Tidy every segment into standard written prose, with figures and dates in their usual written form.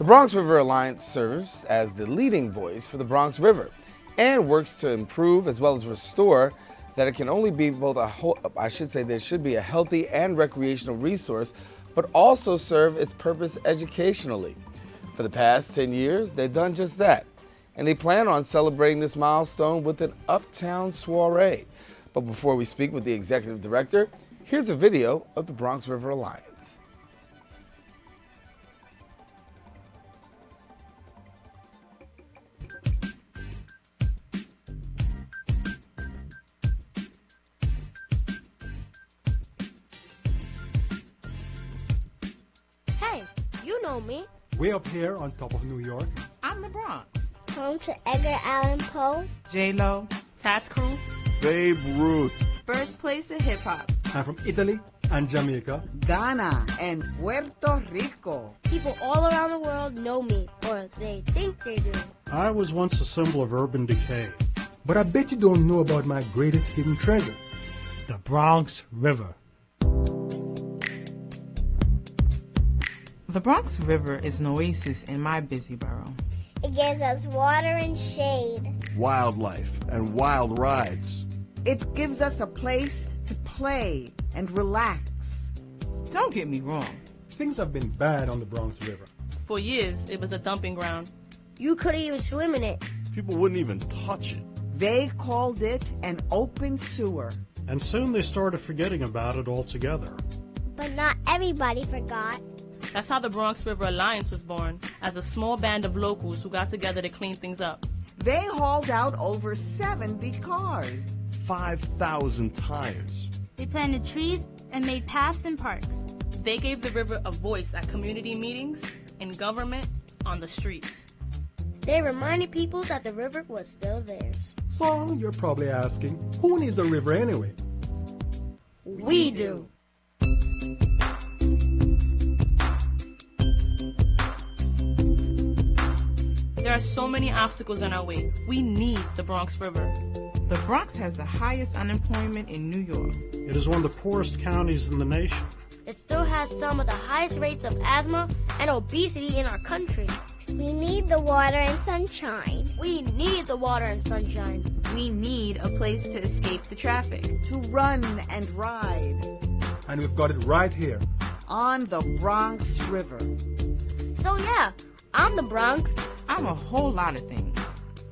The Bronx River Alliance serves as the leading voice for the Bronx River and works to improve as well as restore that it can only be both there should be a healthy and recreational resource, but also serve its purpose educationally. For the past 10 years, they've done just that, and they plan on celebrating this milestone with an uptown soiree. But before we speak with the executive director, here's a video of the Bronx River Alliance. Hey, you know me. Way up here on top of New York. I'm the Bronx. Home to Edgar Allan Poe. J-Lo. Tats Crew. Babe Ruth. Birthplace of hip-hop. I'm from Italy and Jamaica. Ghana and Puerto Rico. People all around the world know me, or they think they do. I was once a symbol of urban decay. But I bet you don't know about my greatest hidden treasure. The Bronx River. The Bronx River is an oasis in my busy borough. It gives us water and shade. Wildlife and wild rides. It gives us a place to play and relax. Don't get me wrong. Things have been bad on the Bronx River. For years, it was a dumping ground. You couldn't even swim in it. People wouldn't even touch it. They called it an open sewer. And soon they started forgetting about it altogether. But not everybody forgot. That's how the Bronx River Alliance was born, as a small band of locals who got together to clean things up. They hauled out over 70 cars. 5,000 tires. They planted trees and made paths and parks. They gave the river a voice at community meetings, in government, on the streets. They reminded people that the river was still theirs. So you're probably asking, who needs a river anyway? We do. There are so many obstacles in our way. We need the Bronx River. The Bronx has the highest unemployment in New York. It is one of the poorest counties in the nation. It still has some of the highest rates of asthma and obesity in our country. We need the water and sunshine. We need the water and sunshine. We need a place to escape the traffic. To run and ride. And we've got it right here. On the Bronx River. So yeah, I'm the Bronx. I'm a whole lot of things.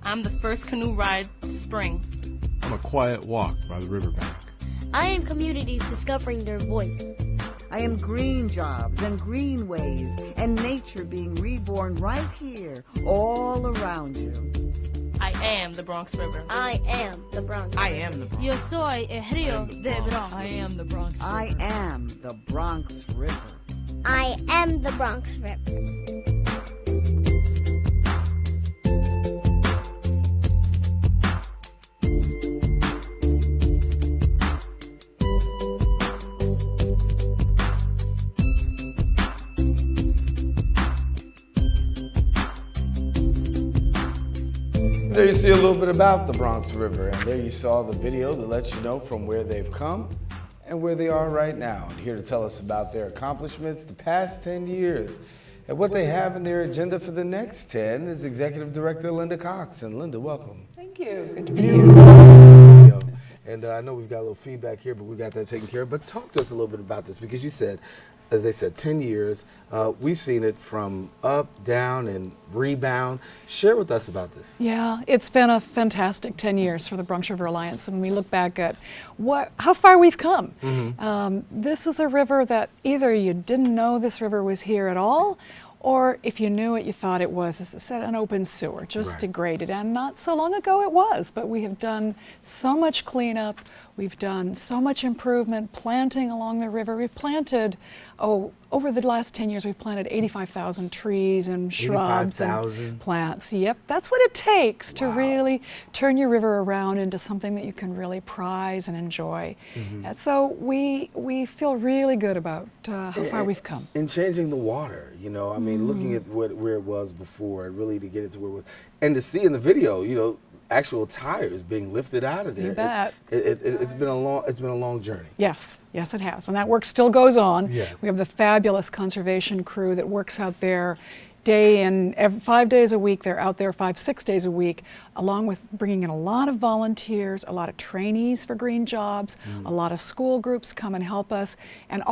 I'm the first canoe ride of spring. I'm a quiet walk by the riverbank. I am communities discovering their voice. I am green jobs and greenways and nature being reborn right here, all around you. I am the Bronx River. I am the Bronx. I am the Bronx. Yo soy el río de Bronx. I am the Bronx. I am the Bronx River. I am the Bronx River. There you see a little bit about the Bronx River, and there you saw the video that lets you know from where they've come and where they are right now. And here to tell us about their accomplishments the past 10 years and what they have in their agenda for the next 10 is Executive Director Linda Cox. And Linda, welcome. Thank you. Good to be here. And I know we've got a little feedback here, but we got that taken care of. But talk to us a little bit about this, because you said, as they said, 10 years. We've seen it from up, down, and rebound. Share with us about this. Yeah, it's been a fantastic 10 years for the Bronx River Alliance. And when we look back at how far we've come, this was a river that either you didn't know this river was here at all, or if you knew it, you thought it was, as I said, an open sewer, just degraded. And not so long ago it was, but we have done so much cleanup. We've done so much improvement, planting along the river. We've planted, over the last 10 years, we've planted 85,000 trees and shrubs and plants. Yep, that's what it takes to really turn your river around into something that you can really prize and enjoy. And so we feel really good about how far we've come. And changing the water, you know, I mean, looking at where it was before, and really to get it to where it was, and to see in the video, you know, actual tires being lifted out of there. You bet. It's been a long journey. Yes, yes it has. And that work still goes on. Yes. We have the fabulous conservation crew that works out there day in 5 days a week. They're out there 5-6 days a week, along with bringing in a lot of volunteers, a lot of trainees for green jobs, a lot of school groups come and help us, and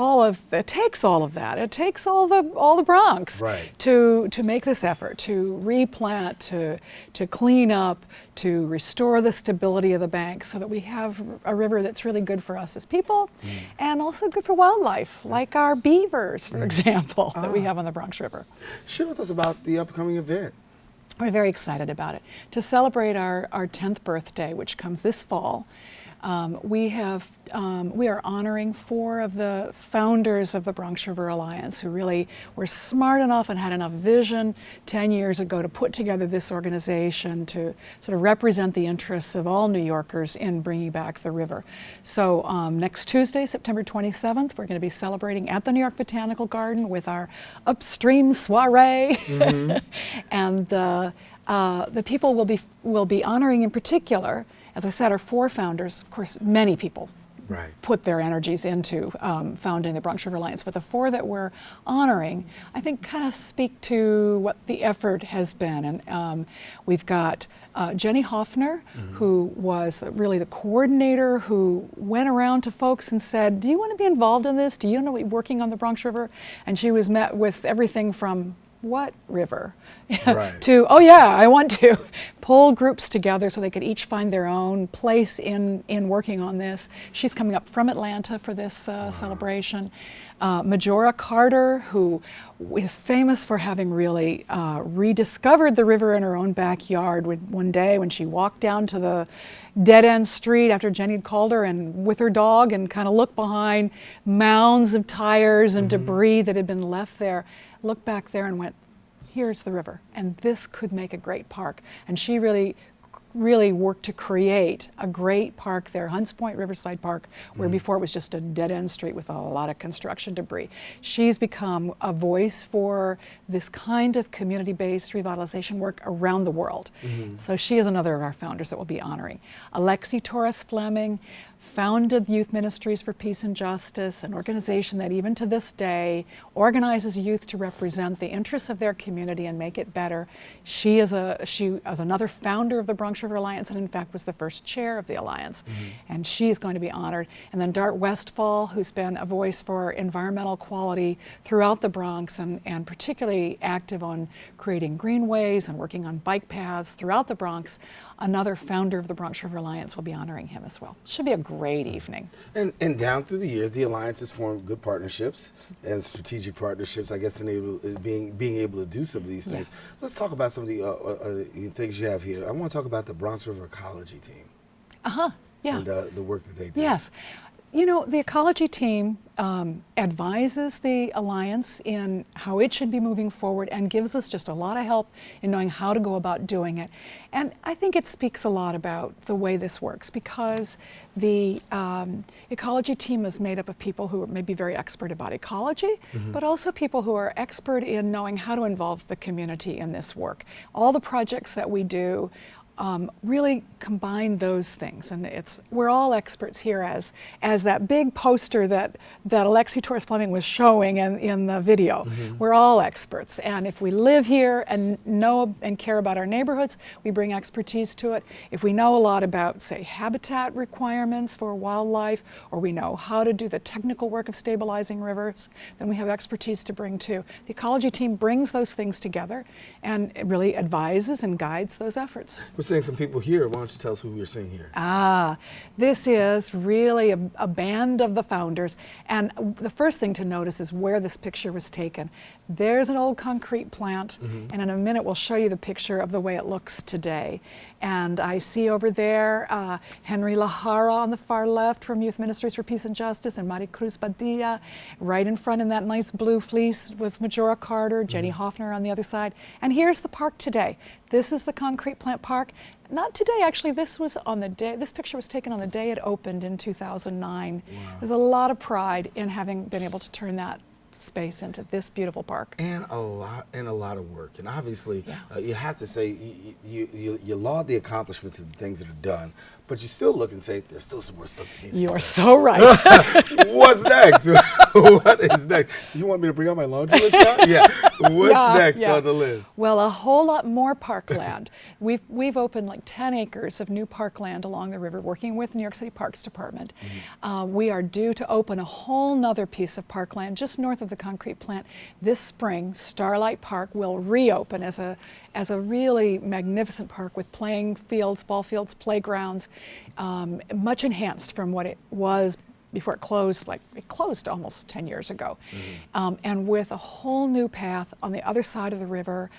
it takes all of that. It takes all the Bronx to make this effort, to replant, to clean up, to restore the stability of the banks so that we have a river that's really good for us as people and also good for wildlife, like our beavers, for example, that we have on the Bronx River. Share with us about the upcoming event. We're very excited about it. To celebrate our 10th birthday, which comes this fall, we are honoring 4 of the founders of the Bronx River Alliance who really were smart enough and had enough vision 10 years ago to put together this organization to sort of represent the interests of all New Yorkers in bringing back the river. So next Tuesday, September 27th, we're going to be celebrating at the New York Botanical Garden with our upstream soiree. And the people will be honoring in particular, as I said, our 4 founders. Of course, many people put their energies into founding the Bronx River Alliance, but the 4 that we're honoring, I think, kind of speak to what the effort has been. And we've got Jenny Hoffner, who was really the coordinator, who went around to folks and said, do you want to be involved in this? Do you want to be working on the Bronx River? And she was met with everything from what river to, oh yeah, I want to pull groups together so they could each find their own place in working on this. She's coming up from Atlanta for this celebration. Majora Carter, who is famous for having really rediscovered the river in her own backyard one day when she walked down to the dead-end street after Jenny had called her, and with her dog, and kind of looked behind mounds of tires and debris that had been left there, looked back there and went, here's the river, and this could make a great park. And she really worked to create a great park there, Hunts Point Riverside Park, where before it was just a dead-end street with a lot of construction debris. She's become a voice for this kind of community-based revitalization work around the world. So she is another of our founders that we'll be honoring. Alexi Torres Fleming founded Youth Ministries for Peace and Justice, an organization that even to this day organizes youth to represent the interests of their community and make it better. She is another founder of the Bronx River Alliance, and in fact was the first chair of the Alliance, and she's going to be honored. And then Dart Westfall, who's been a voice for environmental quality throughout the Bronx, and particularly active on creating greenways and working on bike paths throughout the Bronx. Another founder of the Bronx River Alliance will be honoring him as well. Should be a great evening. And down through the years, the Alliance has formed good partnerships and strategic partnerships, I guess, being able to do some of these things. Yes. Let's talk about some of the things you have here. I want to talk about the Bronx River Ecology Team. Yeah. And the work that they do. Yes. You know, the ecology team advises the Alliance in how it should be moving forward and gives us just a lot of help in knowing how to go about doing it. And I think it speaks a lot about the way this works, because the ecology team is made up of people who may be very expert about ecology, but also people who are expert in knowing how to involve the community in this work. All the projects that we do really combine those things, and we're all experts here, as that big poster that Alexi Torres Fleming was showing in the video. We're all experts, and if we live here and know and care about our neighborhoods, we bring expertise to it. If we know a lot about, say, habitat requirements for wildlife, or we know how to do the technical work of stabilizing rivers, then we have expertise to bring too. The ecology team brings those things together and it really advises and guides those efforts. We're seeing some people here. Why don't you tell us who we're seeing here? This is really a band of the founders. And the first thing to notice is where this picture was taken. There's an old concrete plant, and in a minute we'll show you the picture of the way it looks today. And I see over there Henry Lahara on the far left from Youth Ministries for Peace and Justice, and Maricruz Padilla. Right in front in that nice blue fleece was Majora Carter, Jenny Hoffner on the other side. And here's the park today. This is the concrete plant park. Not today, actually. This picture was taken on the day it opened in 2009. Wow. There's a lot of pride in having been able to turn that space into this beautiful park. And a lot of work. And obviously, you have to say, you laud the accomplishments of the things that are done, But you still look and say, there's still some more stuff that needs to You be are done. so right. What's next? What is next? You want me to bring out my laundry list now? Yeah. What's next on the list? Well, a whole lot more parkland. We've opened like 10 acres of new parkland along the river, working with New York City Parks Department. We are due to open a whole nother piece of parkland just north of the concrete plant this spring. Starlight Park will reopen as a really magnificent park with playing fields, ball fields, playgrounds, much enhanced from what it was before it closed. Like it closed almost 10 years ago, and with a whole new path on the other side of the river,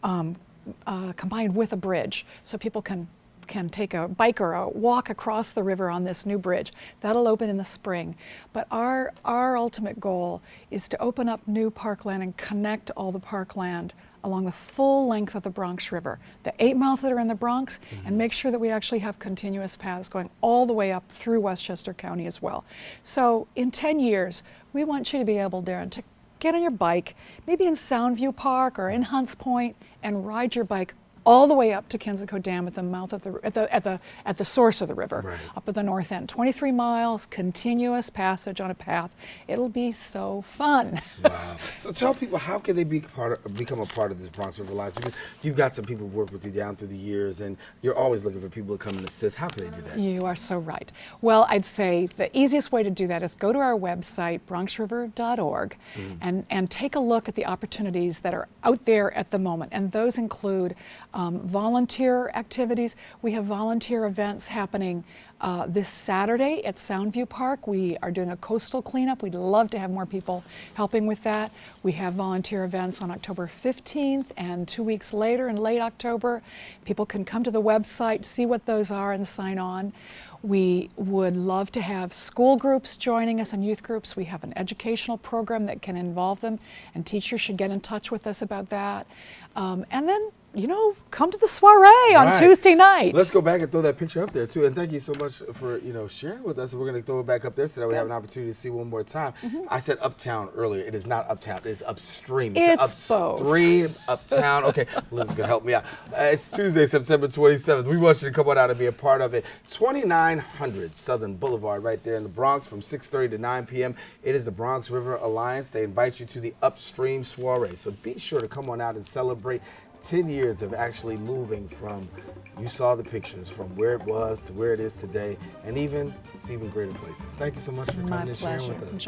combined with a bridge, so people can take a bike or a walk across the river on this new bridge. That'll open in the spring. But our ultimate goal is to open up new parkland and connect all the parkland along the full length of the Bronx River, the 8 miles that are in the Bronx, and make sure that we actually have continuous paths going all the way up through Westchester County as well. So in 10 years, we want you to be able, Darren, to get on your bike, maybe in Soundview Park or in Hunts Point, and ride your bike all the way up to Kensico Dam at the mouth of at the source of the river, up at the north end. 23 miles, continuous passage on a path. It'll be so fun. Wow. So tell people, how can they become a part of this Bronx River Alliance? Because you've got some people who've worked with you down through the years, and you're always looking for people to come and assist. How can they do that? You are so right. Well, I'd say the easiest way to do that is go to our website, bronxriver.org, and take a look at the opportunities that are out there at the moment. And those include volunteer activities. We have volunteer events happening this Saturday at Soundview Park. We are doing a coastal cleanup. We'd love to have more people helping with that. We have volunteer events on October 15th and 2 weeks later in late October. People can come to the website, see what those are, and sign on. We would love to have school groups joining us and youth groups. We have an educational program that can involve them, and teachers should get in touch with us about that. And then, come to the soiree on Tuesday night. Let's go back and throw that picture up there too. And thank you so much for sharing with us. We're going to throw it back up there so that we have an opportunity to see one more time. I said uptown earlier. It is not uptown. It is upstream. It's upstream, uptown. Okay, Lynn's going to help me out. It's Tuesday, September 27th. We want you to come on out and be a part of it. 2900 Southern Boulevard right there in the Bronx from 6:30 to 9 p.m. It is the Bronx River Alliance. They invite you to the Upstream Soiree. So be sure to come on out and celebrate 10 years of actually moving from, you saw the pictures, from where it was to where it is today, and even greater places. Thank you so much for coming and sharing with us.